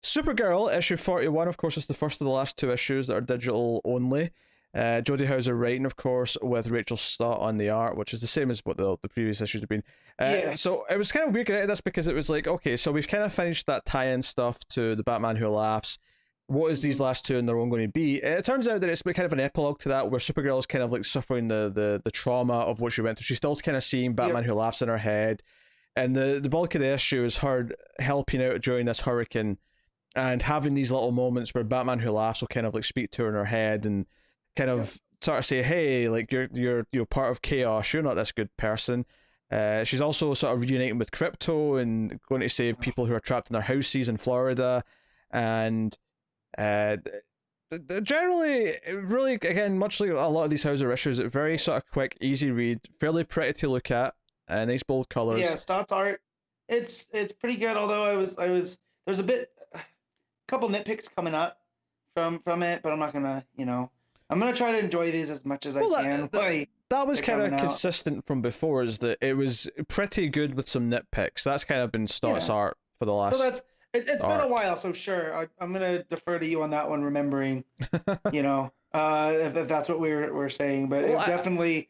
Supergirl issue 41, of course, is the first of the last two issues that are digital only. Jodie Hauser writing, of course, with Rachel Stott on the art, which is the same as what the previous issues have been. Yeah. So it was kind of weird getting into this because it was like, okay, so we've kind of finished that tie-in stuff to the Batman Who Laughs. What is these last two in their own going to be? It turns out that it's kind of an epilogue to that, where Supergirl is kind of like suffering the trauma of what she went through. She's still kind of seeing Batman Who Laughs in her head, and the bulk of the issue is her helping out during this hurricane and having these little moments where Batman Who Laughs will kind of like speak to her in her head and kind of sort of say, hey, like you're part of chaos, you're not this good person. She's also sort of reuniting with Crypto and going to save people who are trapped in their houses in Florida, and uh generally, really, again, much like a lot of these Hauser issues, very sort of quick, easy read, fairly pretty to look at, nice bold colors. Yeah, Stott's art, it's pretty good. Although there's a couple nitpicks coming up from it, but I'm not gonna, I'm gonna try to enjoy these as much as I can. That was kind of consistent from before, is that it was pretty good with some nitpicks. That's kind of been Stott's art for the last. So it's been a while, so sure, I'm gonna defer to you on that one, remembering, if that's what we're saying, but it's definitely,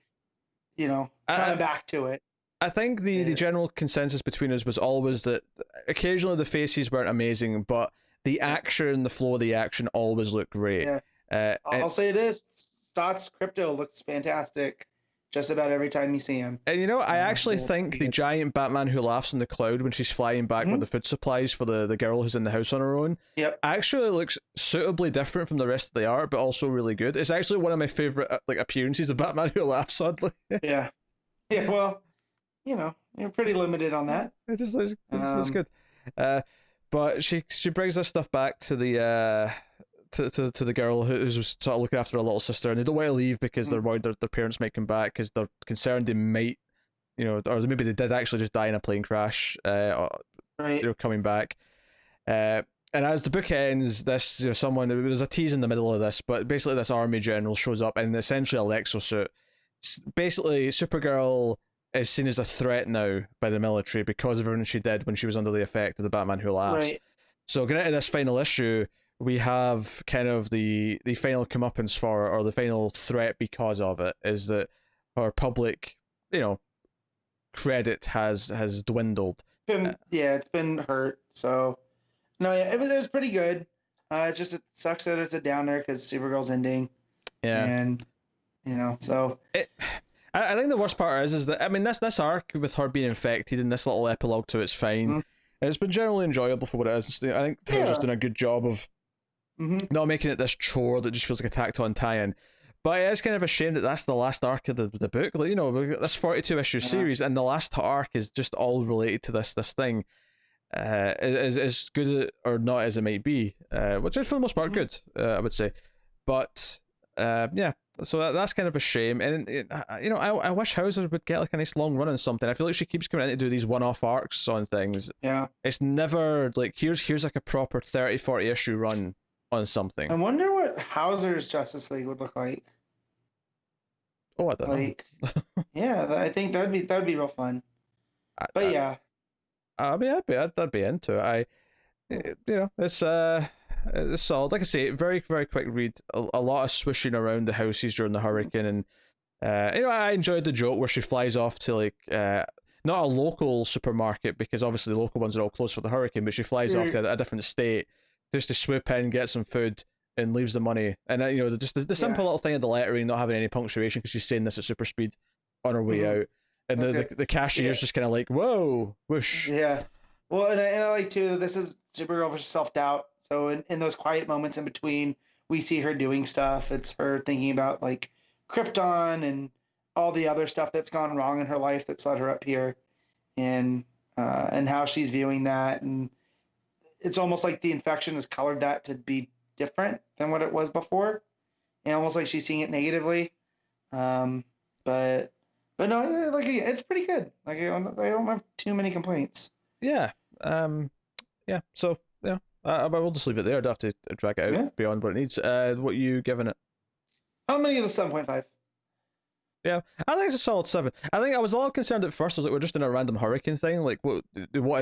kind of back to it. I think the general consensus between us was always that occasionally the faces weren't amazing, but the action, the flow of the action always looked great. Yeah. I'll say this: Stott's Crypto looks fantastic just about every time you see him. And I actually think the giant Batman Who Laughs in the cloud when she's flying back with the food supplies for the girl who's in the house on her own, actually looks suitably different from the rest of the art, but also really good. It's actually one of my favorite appearances of Batman Who Laughs, oddly. Yeah. Well, you're pretty limited on that. It's good. But she brings this stuff back to the to the girl who's sort of looking after her little sister, and they don't want to leave because they're worried their parents might come back, because they're concerned they might, or maybe they did actually just die in a plane crash. They're coming back. And as the book ends, this there's a tease in the middle of this, but basically this army general shows up in essentially a Lexosuit. Basically, Supergirl is seen as a threat now by the military because of everything she did when she was under the effect of the Batman Who Laughs. Right. So getting into this final issue, we have kind of the final comeuppance for her, or the final threat because of it, is that her public, credit has dwindled. It's been hurt. So, no, it was pretty good. It sucks that it's a downer because Supergirl's ending. Yeah. And, so... I think the worst part is that, this arc with her being infected and this little epilogue to it's fine. Mm-hmm. It's been generally enjoyable for what it is. I think Taylor's doing a good job of not making it this chore that just feels like a tacked on tie-in. But it is kind of a shame that that's the last arc of the book. Like, we've got this 42 issue series, and the last arc is just all related to this thing. As good or not as it might be, which is for the most part good, I would say. But so that's kind of a shame. And I wish Hauser would get like a nice long run on something. I feel like she keeps coming in to do these one-off arcs on things. Yeah, it's never like here's like a proper 30-40 issue run on something. I wonder what Hauser's Justice League would look like. Oh, I don't know. Yeah, I think that'd be real fun. I'd be into it. It's solid. Like I say, very, very quick read. A lot of swishing around the houses during the hurricane, and I enjoyed the joke where she flies off to like not a local supermarket, because obviously the local ones are all closed for the hurricane, but she flies off to a different state just to swoop in, get some food, and leaves the money. And just the simple little thing of the lettering not having any punctuation because she's saying this at super speed on her way out, and the cashier's just kind of like, whoa, whoosh. Yeah. Well, and I like too that this is Supergirl versus self-doubt. So in those quiet moments in between, we see her doing stuff. It's her thinking about like Krypton and all the other stuff that's gone wrong in her life that's led her up here, and how she's viewing that. And it's almost like the infection has colored that to be different than what it was before, and almost like she's seeing it negatively. But no, like it's pretty good. Like I don't have too many complaints. Yeah. So yeah, I will just leave it there. I don't have to drag it out beyond what it needs. What are you giving it? How many of the 7.5? Yeah, I think it's a solid 7. I think I was a lot concerned at first. I was like, we're just in a random hurricane thing. Like, what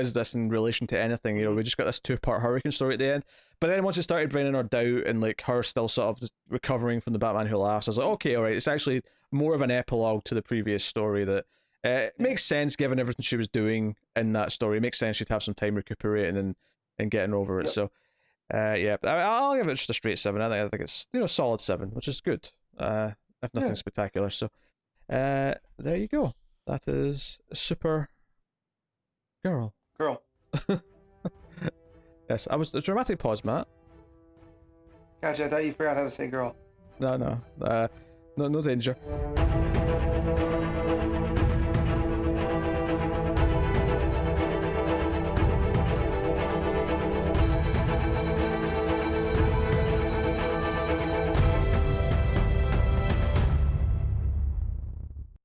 is this in relation to anything? You know, we just got this 2-part hurricane story at the end. But then once it started bringing her doubt and like her still sort of just recovering from the Batman Who Laughs, I was like, okay, all right, it's actually more of an epilogue to the previous story that makes sense given everything she was doing in that story. It makes sense she'd have some time recuperating and getting over it. Yep. So, yeah, I'll give it just a straight 7. I think it's solid 7, which is good. If nothing spectacular. So. There you go. That is Supergirl. Girl. Yes, I was a dramatic pause, Matt. Gotcha. I thought you forgot how to say girl. No danger.